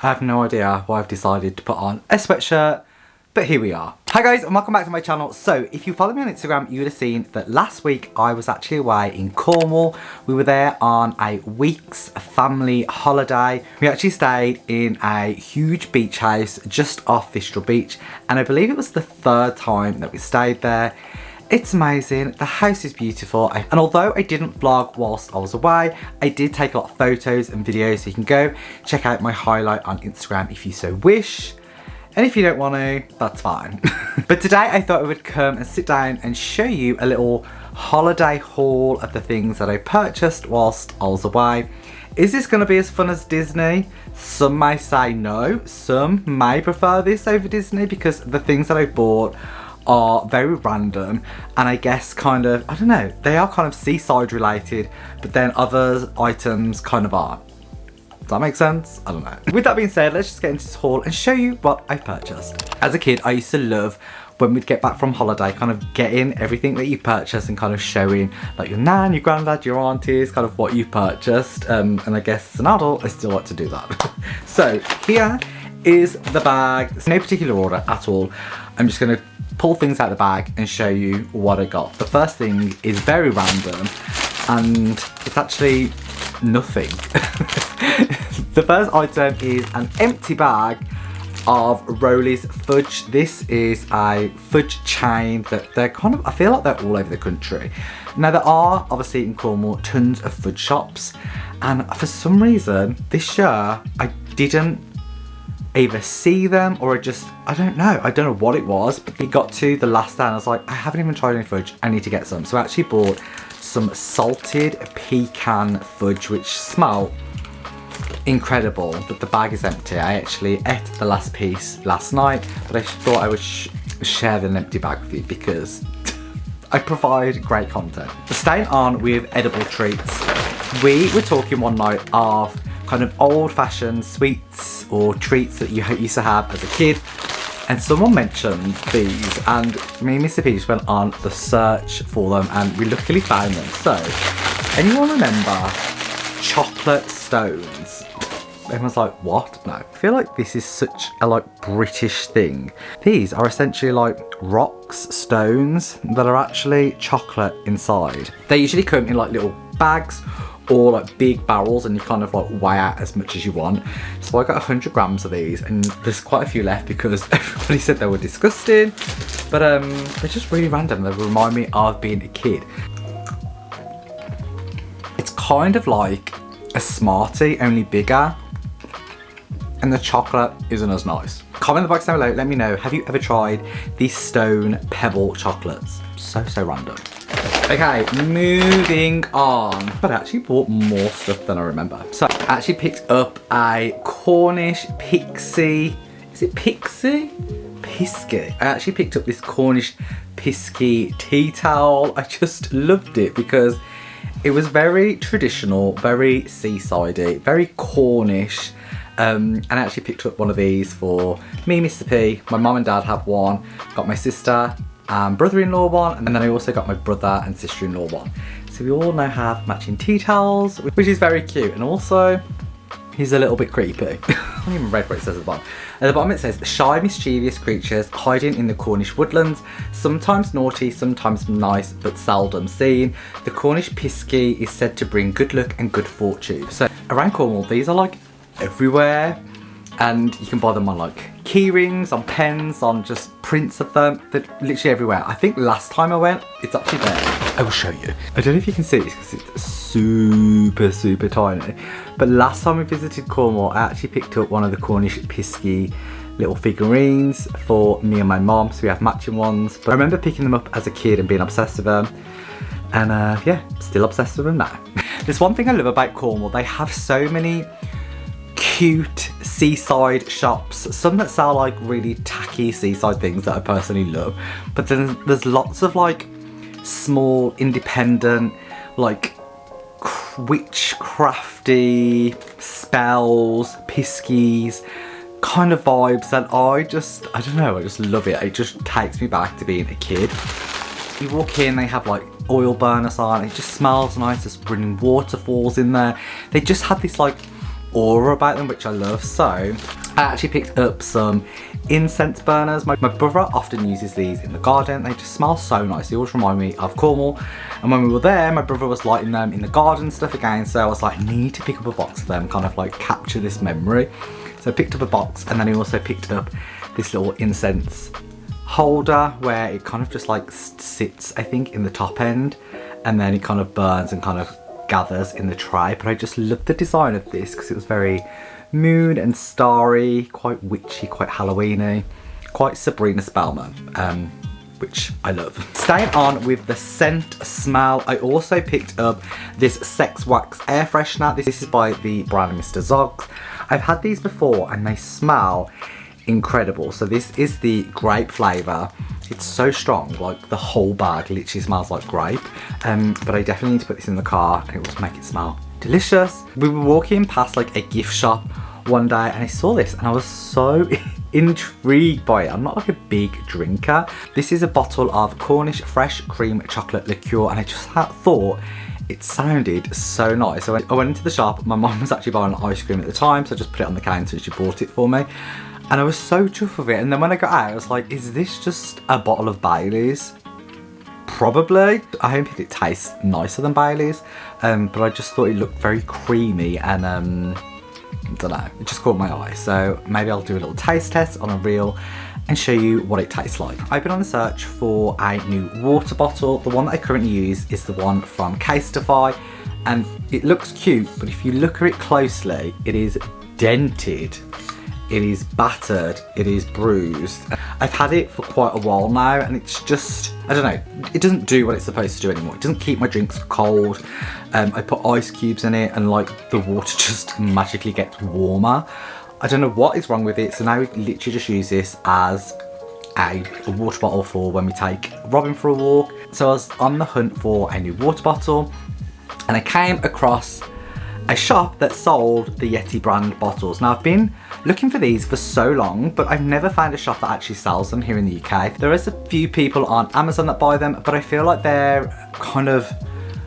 I have no idea why I've decided to put on a sweatshirt, but here we are. Hi guys, and welcome back to my channel. So if you follow me on Instagram, you would have seen that last week I was actually away in Cornwall. We were there on a week's family holiday. We actually stayed in a huge beach house just off Fistral Beach, and I believe it was the third time that we stayed there. It's amazing, the house is beautiful, and although I didn't vlog whilst I was away, I did take a lot of photos and videos, so you can go check out my highlight on Instagram if you so wish. And if you don't want to, that's fine. But today I thought I would come and sit down and show you a little holiday haul of the things that I purchased whilst I was away. Is this going to be as fun as Disney? Some may say no, some may prefer this over Disney because the things that I bought are very random, and I guess kind of, I don't know, they are kind of seaside related, but then other items kind of aren't. Does that make sense? I don't know. With that being said, let's just get into this haul and show you what I purchased. As a kid, I used to love when we'd get back from holiday, kind of getting everything that you purchased and kind of showing like your nan, your granddad, your aunties, kind of what you purchased. And I guess as an adult, I still like to do that. So here is the bag. It's no particular order at all. I'm just gonna pull things out of the bag and show you what I got. The first thing is very random and it's actually nothing. The first item is an empty bag of Rowley's fudge. This is a fudge chain that they're kind of, I feel like they're all over the country. Now there are obviously in Cornwall tons of fudge shops, and for some reason this year I didn't either see them or I don't know what it was, but it got to the last day and I was like, I haven't even tried any fudge, I need to get some. So I actually bought some salted pecan fudge, which smell incredible, but the bag is empty. I actually ate the last piece last night, but I thought I would share the empty bag with you because I provide great content. Staying on with edible treats, we were talking one night of kind of old-fashioned sweets or treats that you used to have as a kid, and someone mentioned these, and me and Mr. P just went on the search for them and we luckily found them. So, anyone remember chocolate stones? Everyone's like, what? No. I feel like this is such a like British thing. These are essentially like rocks, stones that are actually chocolate inside. They usually come in like little bags or like big barrels, and you kind of like weigh out as much as you want. So I got 100 grams of these, and there's quite a few left because everybody said they were disgusting, but they're just really random. They remind me of being a kid. It's kind of like a Smartie, only bigger, and the chocolate isn't as nice. Comment in the box down below, let me know, have you ever tried these stone pebble chocolates? So random. Okay, moving on. But I actually bought more stuff than I remember. So I actually picked up a Cornish Pixie. Is it Pixie? Pisky. I actually picked up this Cornish Pisky tea towel. I just loved it because it was very traditional, very seasidey, very Cornish. And I actually picked up one of these for me, Mr. P. My mum and dad have one. Got my sister and brother-in-law one, and then I also got my brother and sister-in-law one. So we all now have matching tea towels, which is very cute. And also, he's a little bit creepy. I haven't even read what it says at the bottom. At the bottom it says, shy, mischievous creatures hiding in the Cornish woodlands, sometimes naughty, sometimes nice, but seldom seen. The Cornish Pisky is said to bring good luck and good fortune. So around Cornwall, these are like everywhere, and you can buy them on like key rings, on pens, on just prints of them. They're literally everywhere. I think last time I went, it's actually there. I will show you. I don't know if you can see this because it's super tiny, but last time we visited Cornwall, I actually picked up one of the Cornish Pisky little figurines for me and my mom, so we have matching ones. But I remember picking them up as a kid and being obsessed with them, and yeah, still obsessed with them now. There's one thing I love about Cornwall, they have so many cute seaside shops, some that sell like really tacky seaside things that I personally love, but then there's lots of like small independent like witchcrafty spells, piskies kind of vibes that I don't know, I just love it. It just takes me back to being a kid. You walk in, they have like oil burners on, it just smells nice, there's running waterfalls in there. They just had this like aura about them, which I love. So I actually picked up some incense burners. My brother often uses these in the garden. They just smell so nice. They always remind me of Cornwall. And when we were there, my brother was lighting them in the garden stuff again. So I was like, I need to pick up a box of them, kind of like capture this memory. So I picked up a box, and then I also picked up this little incense holder where it kind of just like sits, I think, in the top end, and then it kind of burns and kind of gathers in the tray. But I just loved the design of this because it was very moon and starry, quite witchy, quite Halloweeny, quite Sabrina Spellman, which I love. Staying on with the scent smell, I also picked up this Sex Wax air freshener. This is by the brand Mr. Zoggs. I've had these before and they smell incredible. So this is the grape flavour. It's so strong, like the whole bag literally smells like grape. But I definitely need to put this in the car and it will make it smell delicious. We were walking past like a gift shop one day and I saw this and I was so intrigued by it. I'm not like a big drinker. This is a bottle of Cornish fresh cream chocolate liqueur and I just thought it sounded so nice. So I went into the shop. My mum was actually buying ice cream at the time, so I just put it on the counter and she bought it for me. And I was so chuffed with it. And then when I got out, I was like, is this just a bottle of Baileys? Probably. I hope it tastes nicer than Baileys. But I just thought it looked very creamy and I don't know, it just caught my eye. So maybe I'll do a little taste test on a reel and show you what it tastes like. I've been on the search for a new water bottle. The one that I currently use is the one from Casetify, and it looks cute, but if you look at it closely, it is dented, it is battered, it is bruised. I've had it for quite a while now and it's just, I don't know, it doesn't do what it's supposed to do anymore. It doesn't keep my drinks cold. I put ice cubes in it and like the water just magically gets warmer. I don't know what is wrong with it, so now we literally just use this as a water bottle for when we take Robin for a walk. So I was on the hunt for a new water bottle and I came across a shop that sold the Yeti brand bottles. Now I've been looking for these for so long, but I've never found a shop that actually sells them here in the UK. There is a few people on Amazon that buy them, but I feel like they're kind of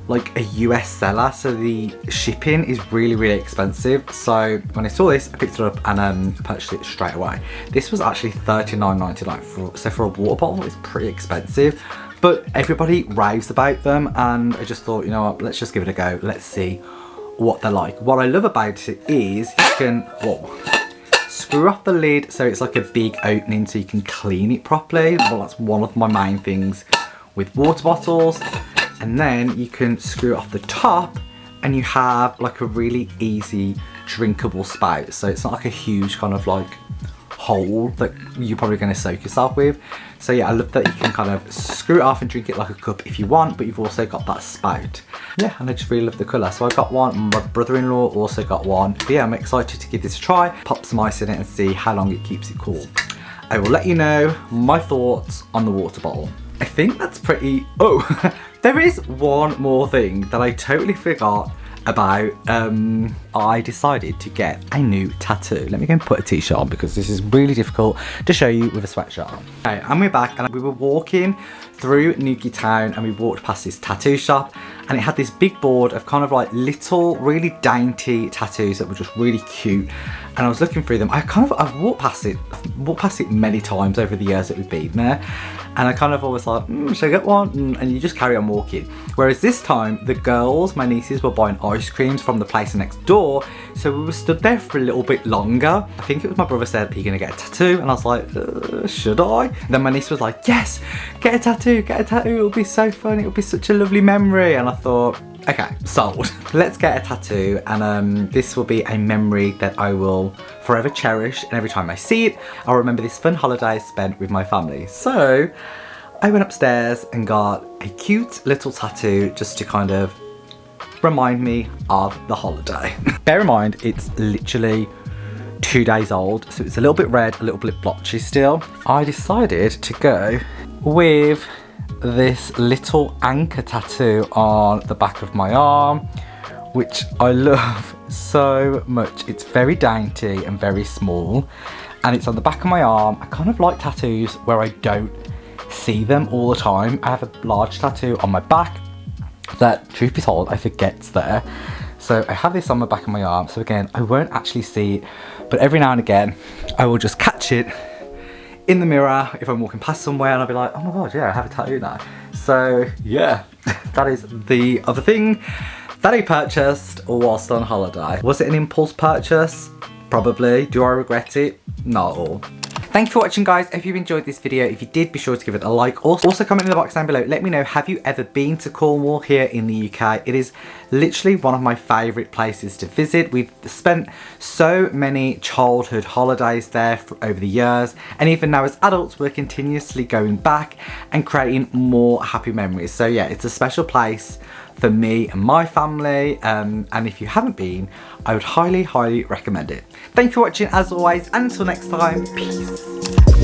like a US seller, so the shipping is really, really expensive. So when I saw this, I picked it up and purchased it straight away. This was actually $39.99, so for a water bottle, it's pretty expensive. But everybody raves about them, and I just thought, you know what, let's just give it a go. Let's see what they're like. What I love about it is you can screw off the lid, so it's like a big opening so you can clean it properly. Well, that's one of my main things with water bottles. And then you can screw it off the top and you have like a really easy drinkable spout. So it's not like a huge kind of like hole that you're probably going to soak yourself with. So yeah, I love that you can kind of screw it off and drink it like a cup if you want, but you've also got that spout. Yeah, and I just really love the colour. So I got one, my brother-in-law also got one. But yeah, I'm excited to give this a try, pop some ice in it and see how long it keeps it cool. I will let you know my thoughts on the water bottle. I think that's pretty, there is one more thing that I totally forgot about. I decided to get a new tattoo. Let me go and put a t-shirt on because this is really difficult to show you with a sweatshirt on. Okay, and we're back and we were walking through Newquay Town and we walked past this tattoo shop and it had this big board of kind of like little, really dainty tattoos that were just really cute. And I was looking through them. I've walked past it many times over the years that we've been there. And I kind of always like, should I get one? And you just carry on walking. Whereas this time, the girls, my nieces, were buying ice creams from the place next door. So we were stood there for a little bit longer. I think it was my brother said, are you gonna get a tattoo? And I was like, should I? And then my niece was like, yes, get a tattoo, it'll be so fun, it'll be such a lovely memory. And I thought, okay, sold. Let's get a tattoo, and this will be a memory that I will forever cherish, and every time I see it, I'll remember this fun holiday spent with my family. So I went upstairs and got a cute little tattoo just to kind of remind me of the holiday. Bear in mind, it's literally 2 days old, so it's a little bit red, a little bit blotchy still. I decided to go with this little anchor tattoo on the back of my arm, which I love so much. It's very dainty and very small, and it's on the back of my arm. I kind of like tattoos where I don't see them all the time. I have a large tattoo on my back that, truth be told, I forget's there. So I have this on the back of my arm. So again, I won't actually see it, but every now and again, I will just catch it in the mirror if I'm walking past somewhere and I'll be like, oh my God, yeah, I have a tattoo now. So yeah, that is the other thing that I purchased whilst on holiday. Was it an impulse purchase? Probably. Do I regret it? Not at all. Thank you for watching, guys. If you've enjoyed this video, if you did, be sure to give it a like. Also comment in the box down below. Let me know, have you ever been to Cornwall here in the UK? It is literally one of my favourite places to visit. We've spent so many childhood holidays there over the years, and even now as adults, we're continuously going back and creating more happy memories. So yeah, it's a special place for me and my family, and if you haven't been, I would highly recommend it. Thank you for watching as always, and until next time, peace.